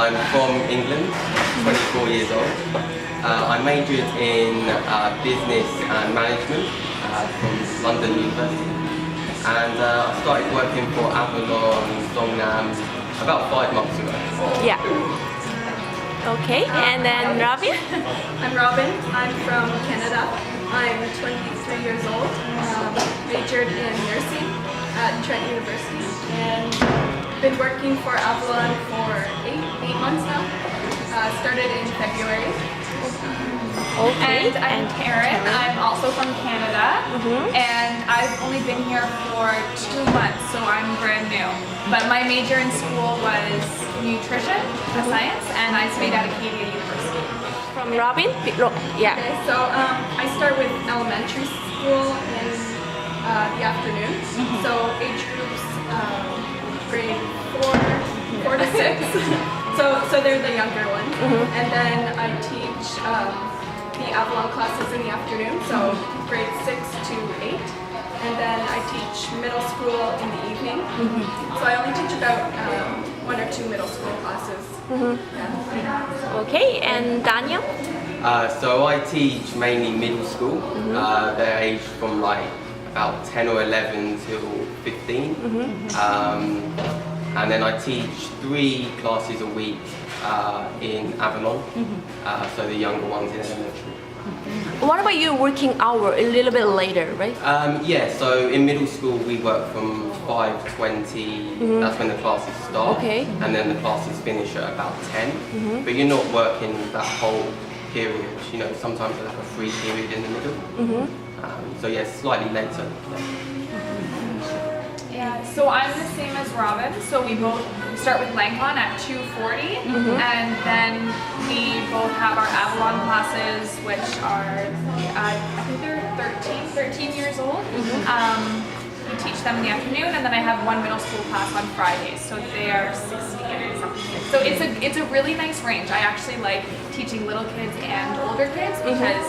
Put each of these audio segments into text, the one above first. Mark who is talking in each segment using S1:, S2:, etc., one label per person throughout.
S1: I'm from England, 24 years old. I majored in business and management from London University. And I started working for Avalon, Seongnam about 5 months ago.
S2: Yeah. Okay, and then Robin?
S3: I'm Robin. I'm from Canada. I'm 23 years old. Majored in nursing at Trent University, and been working for Avalon for eight months now. Started in February.
S2: Okay,
S4: And I'm Karen. I'm also from Canada, and I've only been here for 2 months, so I'm brand new. But my major in school was nutrition, science, and I studied at Acadia University.
S2: From Robin? Yeah.
S3: Okay, so I start with elementary school in the afternoon. So age groups grade 4 to 6. So they're the younger ones. And then I teach the Avalon classes in the afternoon, so grade 6 to 8. And then I teach middle school in the evening. So I only teach about 1 or 2 middle school classes. Yeah.
S2: Okay, and Daniel?
S1: So I teach mainly middle school. They're aged from like about 10 or 11 till 15. And then I teach 3 classes a week in Avalon, so the younger ones in elementary.
S2: What about your working hour a little bit later, right?
S1: Yeah, so in middle school we work from 5:20, that's when the classes start.
S2: Okay.
S1: And then the classes finish at about 10. But you're not working that whole period, you know, sometimes there's like a free period in the middle. So yeah, slightly later.
S4: Yeah, so I'm the same as Robin. So we both start with Lancon at 2:40, and then we both have our Avalon classes, which are I think they're 13 years old. We teach them in the afternoon, and then I have 1 middle school class on Fridays, so they are 16 and something. So it's a really nice range. I actually like teaching little kids and older kids because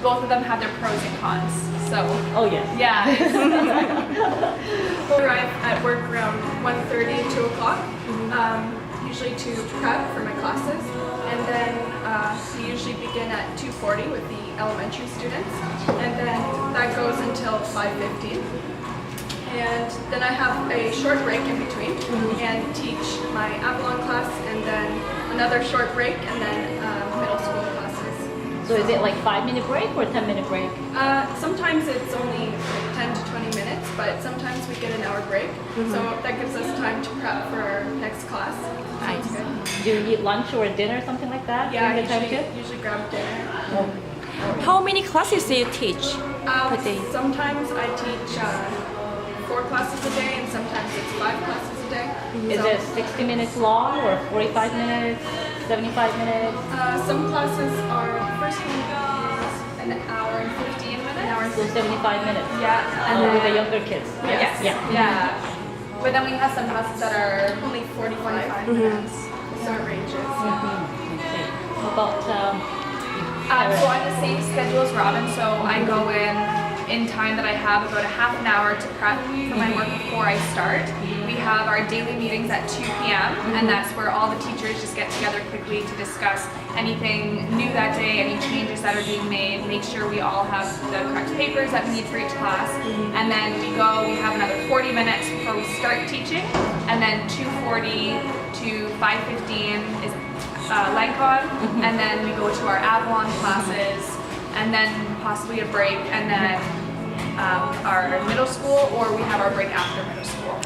S4: both of them have their pros and cons. So yeah.
S3: I arrive at work around 1:30 and 2 o'clock, usually to prep for my classes. And then we usually begin at 2:40 with the elementary students. And then that goes until 5:15. And then I have a short break in between and teach my Avalon class, and then another short break, and then middle school classes.
S5: So is it like 5-minute break or 10-minute break?
S3: Sometimes it's only like 10 to 20 minutes, but sometimes we get an hour break. So that gives us time to prep for our next class.
S2: Nice.
S3: Good.
S5: Do you eat lunch or dinner, something like that?
S3: Yeah,
S5: during the time shift?
S3: usually grab dinner.
S2: How many classes do you teach per day?
S3: Sometimes I teach 4 classes a day, and sometimes it's 5 classes a day.
S5: Is
S3: So,
S5: it 60 minutes long or 45 minutes, 75 minutes?
S3: some classes are, the first one is an hour and 15 minutes. An hour and
S5: So 75 minutes.
S4: Yeah, and
S5: With the
S4: then,
S5: younger kids.
S4: yes, yeah. But then we have some classes that are
S3: only 45 minutes. So it ranges.
S5: Okay. How about
S4: So I'm the same schedule as Robin, so I go in time that I have about a half an hour to prep for my work before I start. We have our daily meetings at 2 p.m. and that's where all the teachers just get together quickly to discuss anything new that day, any changes that are being made, make sure we all have the correct papers that we need for each class. And then we have another 40 minutes before we start teaching, and then 2:40 to 5:15 is Lancon, and then we go to our Avalon classes, and then possibly a break, and then our middle school, or we have our break after middle school.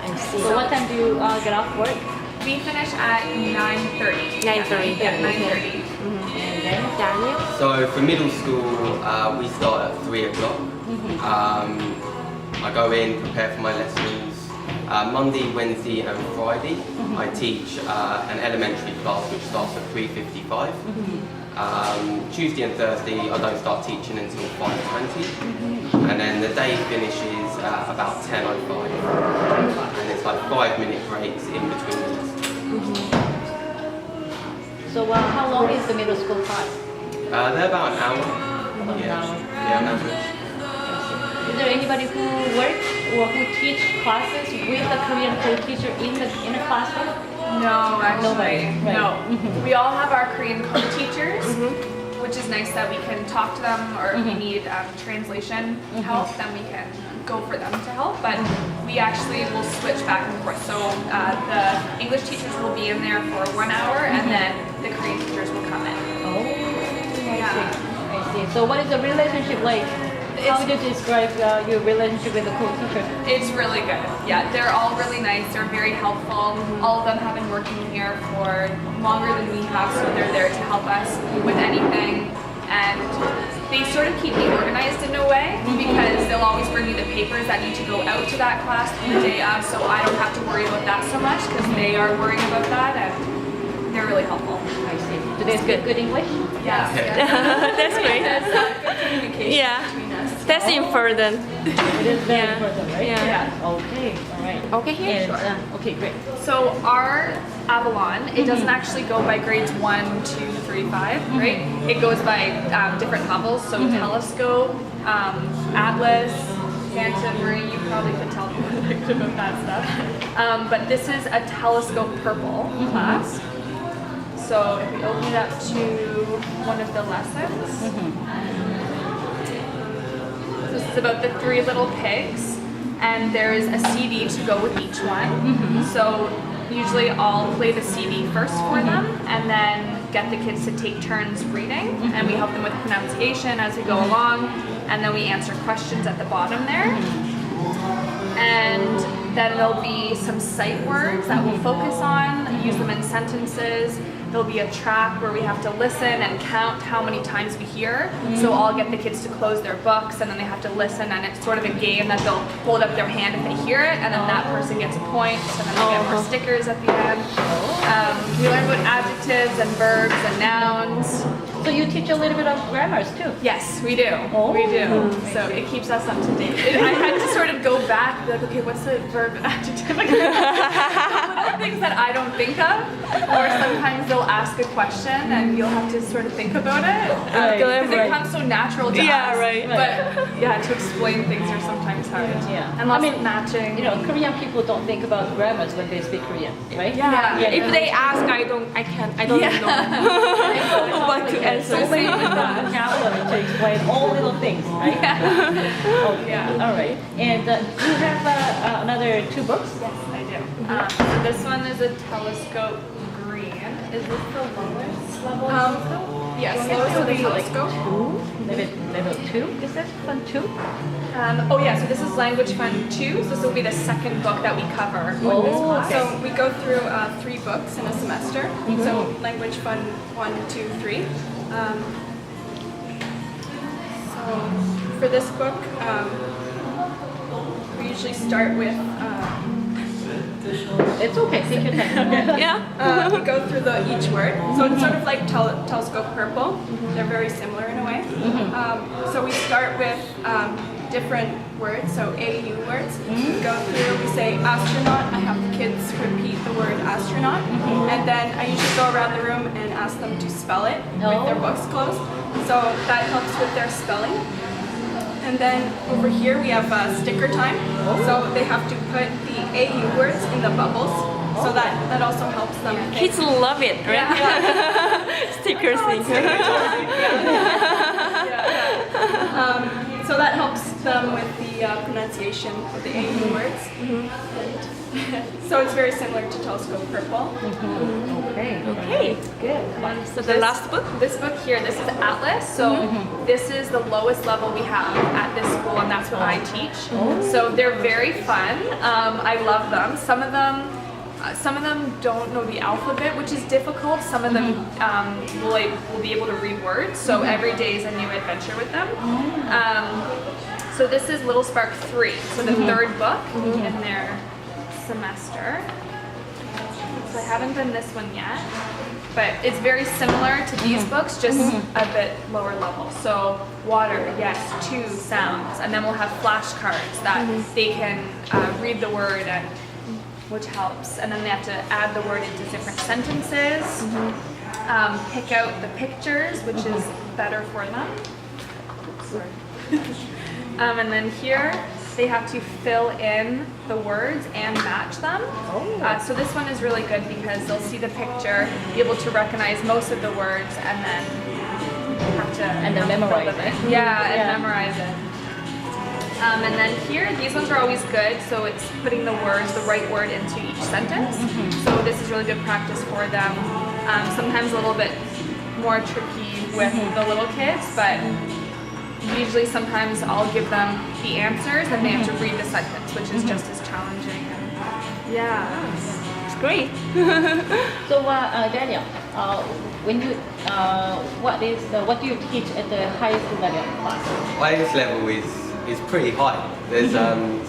S2: I see.
S5: so what time do you get off work?
S4: We finish at 9:30.
S2: 9:30.
S4: Yeah, 9:30.
S2: And then Daniel?
S1: So for middle school, we start at 3 o'clock. I go in, prepare for my lessons. Monday, Wednesday and Friday, I teach an elementary class which starts at 3:55. Tuesday and Thursday, I don't start teaching until 5:20. And then the day finishes about 10:05. And it's like 5-minute breaks in between the lessons.
S5: So how long is the middle school class?
S1: They're about an hour.
S5: About an hour.
S1: Yeah, on average.
S5: Is there anybody who works or who teach classes with a Korean co-teacher in the classroom?
S4: No, actually,
S5: Nobody, right.
S4: no. We all have our Korean co-teachers, which is nice that we can talk to them, or if we need translation help, then we can go for them to help. But we actually will switch back and forth. So the English teachers will be in there for 1 hour, and then the Korean teachers will come in.
S5: Oh, I
S4: Yeah.
S5: see. I see. So what is the relationship like? How would you describe your relationship with the co-teacher?
S4: It's really good. Yeah, they're all really nice. They're very helpful. All of them have been working here for longer than we have, so they're there to help us with anything. And they sort of keep me organized in a way, because they'll always bring me the papers that need to go out to that class the day of, so I don't have to worry about that so much, because they are worrying about that, and they're really helpful.
S5: I see. Do they speak good English?
S4: Yes.
S2: That's great.
S3: There's good communication
S2: Yeah.
S3: between us.
S2: That's important.
S5: It is very
S2: Yeah.
S5: important, right?
S2: Yeah.
S5: Okay, all right.
S2: Okay, here.
S5: And, okay, great.
S4: So our Avalon, it doesn't actually go by grades 1, 2, 3, 5, right? It goes by different levels. So telescope, atlas, Santa Marie, you probably could tell me about that stuff. But this is a telescope purple class. So if we open it up to one of the lessons, this is about the 3 little pigs, and there's a CD to go with each one. So usually I'll play the CD first for them, and then get the kids to take turns reading, and we help them with pronunciation as we go along, and then we answer questions at the bottom there. And then there'll be some sight words that we'll focus on, use them in sentences. There'll be a track where we have to listen and count how many times we hear. So I'll get the kids to close their books, and then they have to listen, and it's sort of a game that they'll hold up their hand if they hear it, and then that person gets a point, and then they get more stickers at the end. We learn about adjectives and verbs and nouns.
S5: So you teach a little bit of grammars too?
S4: Yes, we do.
S5: Oh.
S4: We do. So it keeps us up to date. I had to sort of go back and be like, okay, what's the verb and adjective? Like, little things that I don't think of. Or sometimes they'll ask a question and you'll have to sort of think about it. Because it comes so natural to us.
S2: Right.
S4: But yeah, to explain things are sometimes hard.
S5: Yeah.
S4: And lots of matching.
S5: You know, Korean people don't think about grammars when they speak Korean, right?
S4: Yeah.
S2: If they ask, I don't know what to answer.
S5: So they use the vocabulary to explain all little things, right? Okay.
S4: Yeah.
S5: All right. And do you have another 2 books?
S4: Yes, I do. So this one is a telescope green. Is this the lowest level telescope?
S3: Yes,
S4: Okay,
S3: lowest
S4: so
S3: of the
S4: these are like
S3: telescope.
S5: Level 2? Is that fun 2?
S4: Oh yeah, so this is Language Fund 2, so this will be the second book that we cover in this class.
S3: So we go through 3 books in a semester. So Language Fund 1, 2, 3. So for this book, we usually start with
S5: It's okay, take your time.
S2: Yeah.
S3: we go through each word. So it's sort of like telescope purple. They're very similar in a way. So we start with different words, so AU words. We go through, we say astronaut. I have the kids repeat the word astronaut. And then I usually go around the room and ask them to spell it with their books closed. So that helps with their spelling. And then over here we have sticker time. So they have to put the AU words in the bubbles. So that also helps them.
S2: Kids love it, right? Stickers thing.
S3: So that helps them with the pronunciation of the AU words. So it's very similar to telescope purple.
S2: Okay.
S5: Good.
S2: So the last book?
S4: This book here, this is Atlas. So this is the lowest level we have at this school, and that's what I teach. So they're very fun. I love them. Some of them don't know the alphabet, which is difficult. Some of them will be able to read words. So every day is a new adventure with them. So this is Little Spark 3, so the third book in their semester. So I haven't done this one yet, but it's very similar to these books, just a bit lower level. So water, yes, 2 sounds, and then we'll have flashcards that they can read the word, and which helps. And then they have to add the word into different sentences, pick out the pictures, which is better for them. And then here they have to fill in the words and match them. So this one is really good because they'll see the picture, be able to recognize most of the words, and then have to
S5: memorize
S4: fill them
S5: it.
S4: in. Yeah, and memorize it. And then here, these ones are always good. So it's putting the right word into each sentence. So this is really good practice for them. Sometimes a little bit more tricky with the little kids, but usually sometimes I'll give them the answers and they have to read the sentence, which is just as challenging. Yeah.
S2: It's great.
S5: So Daniel, when you what do you teach at the highest level class?
S1: Highest level is pretty high. There's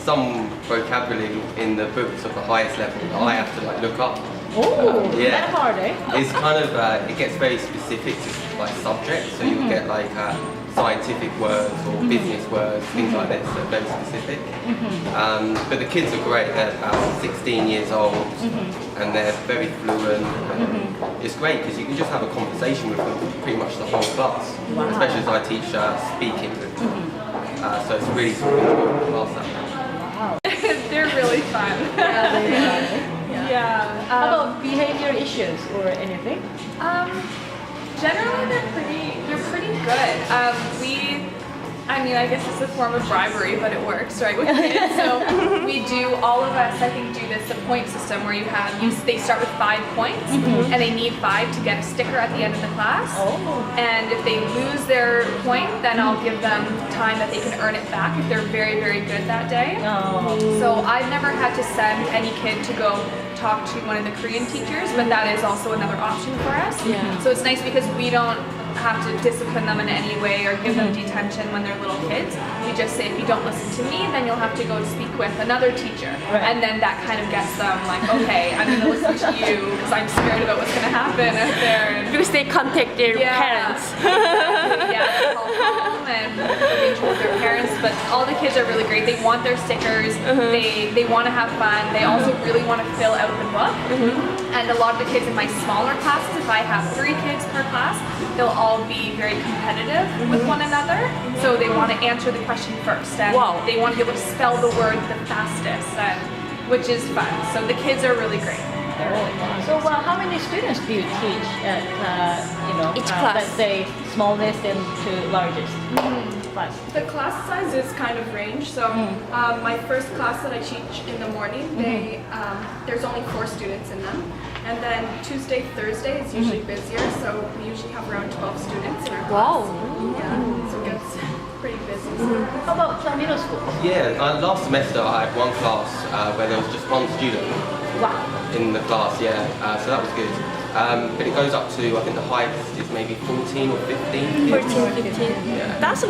S1: some vocabulary in the books of the highest level that I have to like look up.
S5: Oh,
S1: Yeah.
S5: that hard, eh?
S1: It's kind of it gets very specific to like subjects, so you'll get like scientific words or business words, things like this that are very specific. But the kids are great. They're about 16 years old and they're very fluent. It's great because you can just have a conversation with them pretty much the whole class, especially as I teach speaking with them. So it's really sort of important class that way.
S4: They're really fun. Yeah.
S5: How about behavior issues or anything?
S4: Generally, they're pretty good. I guess it's a form of bribery, but it works, right, with kids. So we do, all of us, I think, do this, the point system where they start with 5 points, and they need 5 to get a sticker at the end of the class. And if they lose their point, then I'll give them time that they can earn it back if they're very, very good that day. So I've never had to send any kid to go talk to one of the Korean teachers, but that is also another option for us. So it's nice because we don't have to discipline them in any way or give them detention when they're little kids. We just say, if you don't listen to me, then you'll have to go speak with another teacher. And then that kind of gets them like, okay, I'm going to listen to you because I'm scared about what's going to happen out there.
S2: Because they contact their parents.
S4: Yeah, they call home and engage with their parents. But all the kids are really great. They want their stickers. They want to have fun. They also really want to fill out the book. And a lot of the kids in my smaller classes, if I have 3 kids per class, they'll all be very competitive with one another. So they want to answer the question first, and they want to be able to spell the word the fastest, which is fun. So the kids are really great. They're really fun.
S5: So how many students do you teach at
S2: Each class?
S5: Let's say smallest and to largest class?
S3: The class sizes kind of range. So my first class that I teach in the morning, there's only 4 students in them. And then Tuesday, Thursday is usually busier, so we usually have around 12 students in our class. Yeah, so it gets pretty busy.
S5: How about middle school?
S1: Yeah, last semester I had one class where there was just one student in the class, so that was good. But it goes up to, I think the highest is maybe 14 or 15 kids.
S2: 14, 15.
S1: Yeah.
S2: That's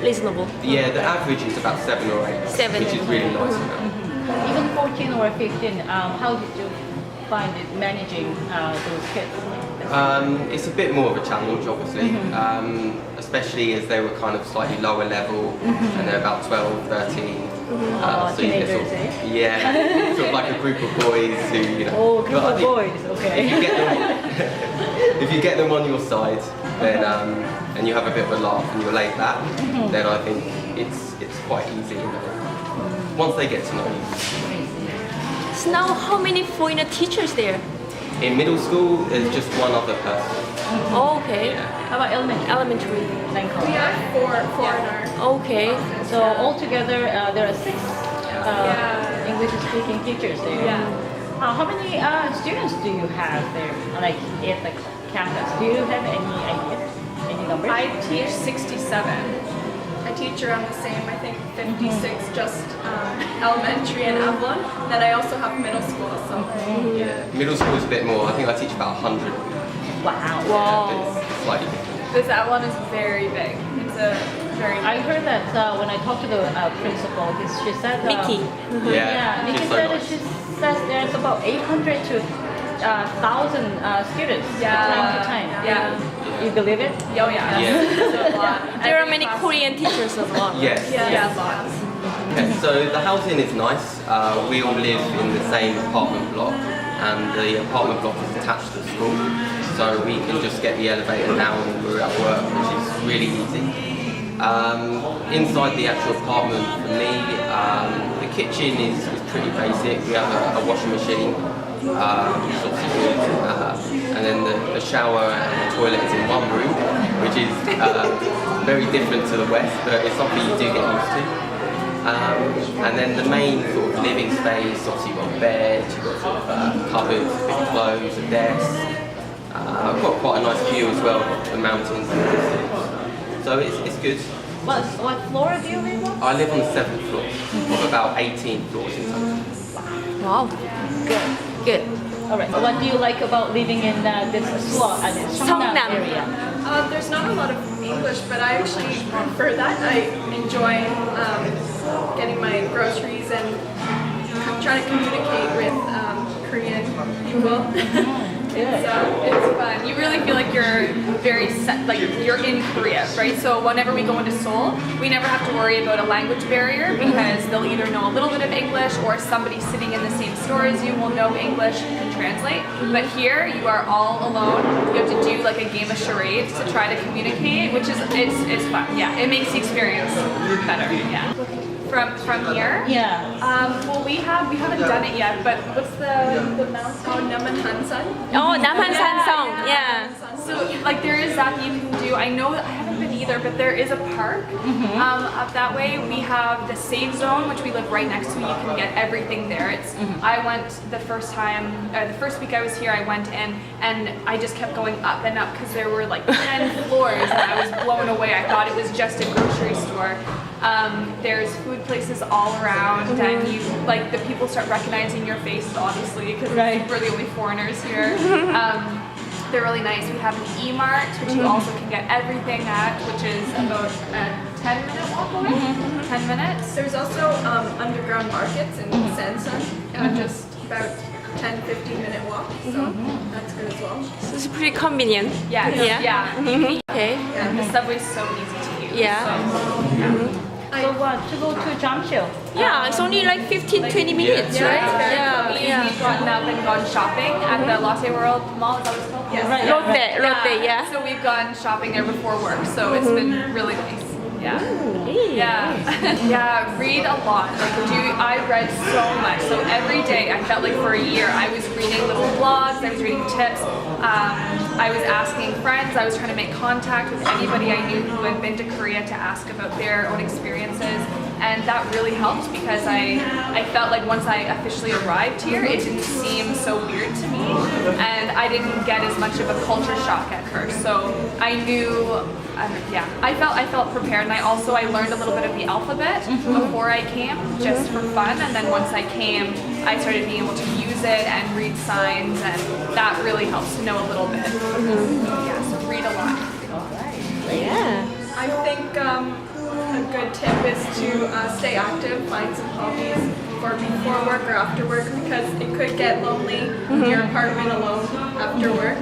S2: reasonable.
S1: Yeah, the average is about 7 or 8,
S2: 7.
S1: which is really nice.
S5: Even 14 or 15, how did you find it managing those kids?
S1: It's a bit more of a challenge, obviously, especially as they were kind of slightly lower level and they're about 12, 13. So you get
S5: teenagers,
S1: sort of, sort of like a group of boys who,
S5: group of boys, okay.
S1: If you get them on your side, then and you have a bit of a laugh and you're laid back, then I think it's quite easy. Once they get to know you.
S2: So now, how many foreigner teachers there?
S1: In middle school, there's just one other person.
S2: Okay.
S5: How about elementary?
S2: Elementary.
S3: We have 4 in our
S2: Okay.
S5: So altogether, there are 6 English-speaking teachers there. How many students do you have there, like at the campus? Do you have any idea, any numbers?
S3: I teach 67. I teach around the same, I think 56, just elementary and Avalon. Then I also have middle school, so.
S1: Yeah, middle school is a bit more. I think I teach about 100.
S5: Wow.
S1: Yeah, it's slightly different.
S4: This Avalon is very big. It's a very
S5: I heard that when I talked to the principal, she said
S2: Nikki.
S5: Nikki
S1: she's so
S5: said
S1: nice.
S5: she says there's about 800 to 1,000 students time to time.
S4: Yeah.
S5: You believe it?
S4: Oh yeah. It's a lot.
S2: There are many Korean teachers as well.
S1: Yes.
S4: Lots.
S1: Okay, so the housing is nice. We all live in the same apartment block, and the apartment block is attached to the school, so we can just get the elevator down when we're at work, which is really easy. Inside the actual apartment, for me, the kitchen is pretty basic. We have a washing machine, which is obviously good, and then the shower and the toilet is in one room, which is very different to the West, but it's something you do get used to. And then the main sort of living space, obviously you've got a bed, you've got sort of cupboards, big clothes, a desk. I've got quite a nice view as well of the mountains and the distance. So it's good.
S5: What floor do you live on?
S1: I live on the 7th floor of about 18 floors in total.
S2: Wow. Good. Good.
S5: All right. What do you like about living in this slot and Seongnam
S2: Seongnam.
S5: area?
S3: There's not a lot of English, but I actually prefer that. I enjoy getting my groceries and trying to communicate with Korean people.
S4: It's fun. You really feel like you're very set, like you're in Korea, right? So whenever we go into Seoul, we never have to worry about a language barrier because they'll either know a little bit of English or somebody sitting in the same store as you will know English and can translate. But here, you are all alone. You have to do like a game of charades to try to communicate, which is it's fun. Yeah, it makes the experience better. Yeah. From here.
S5: Yeah.
S4: Well, we haven't done it yet, but what's the mountain?
S3: Oh, Namhansan.
S2: Oh, Namhansan. Yeah.
S4: So like there is that you can do. I know that I haven't been either, but there is a park up that way. We have the Save Zone, which we live right next to. You can get everything there. It's I went the first week I was here. I went in and I just kept going up and up because there were like 10 floors, and I was blown away. I thought it was just a grocery store. There's food places all around, and you like the people start recognizing your face, obviously, because we're the only foreigners here. They're really nice. We have an E-Mart, which you also can get everything at, which is about a 10-minute walk away. 10 minutes.
S3: There's also underground markets in Sansan, just about 10-15-minute walk, so that's good as well.
S2: So it's pretty convenient.
S4: Yeah.
S2: Okay.
S4: And the subway's so easy to use.
S2: Yeah.
S5: So what? To go to Jamsil?
S2: Yeah, it's only like 15-20 minutes,
S1: Yeah.
S2: right?
S4: We've gotten up and gone shopping at the Lotte World Mall. Is that what it's called?
S3: Yes.
S5: Right.
S2: Lotte, yeah.
S4: So we've gone shopping there before work, so it's been really nice. Yeah. Yeah, read a lot. I read so much. So every day, I felt like for a year, I was reading little blogs, I was reading tips, I was asking friends, I was trying to make contact with anybody I knew who had been to Korea to ask about their own experiences. And that really helped because I felt like once I officially arrived here, it didn't seem so weird to me, and I didn't get as much of a culture shock at first. So I knew, I felt prepared, and I learned a little bit of the alphabet before I came, just for fun. And then once I came, I started being able to use it and read signs, and that really helps to know a little bit. Yeah, so read a lot.
S2: Yeah.
S3: I think a good tip is to stay active, find some hobbies for before work or after work, because it could get lonely in your apartment alone after work.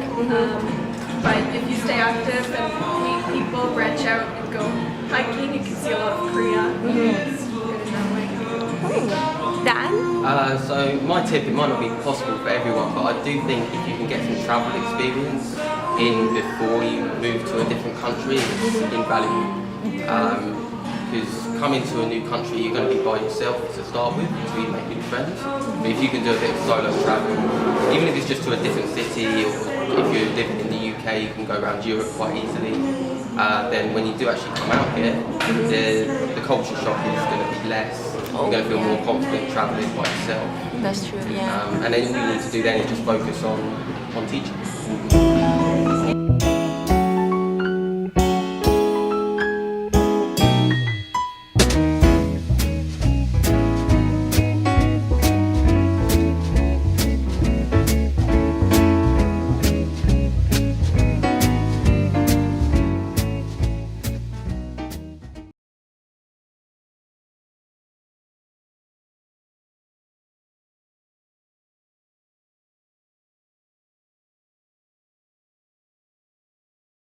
S3: But if you stay active and meet people, branch out and go hiking, you can see a lot of Korea. It's good in that way.
S2: Dan?
S1: So my tip, it might not be possible for everyone, but I do think if you can get some travel experience in before you move to a different country, it's invaluable. Because coming to a new country, you're going to be by yourself to start with until you make new friends. But if you can do a bit of solo travel, even if it's just to a different city, or if you're living in the UK, you can go around Europe quite easily. Then when you do actually come out here, the culture shock is going to be less. You're going to feel more confident traveling by yourself.
S2: That's true, yeah.
S1: And then all you need to do then is just focus on teaching.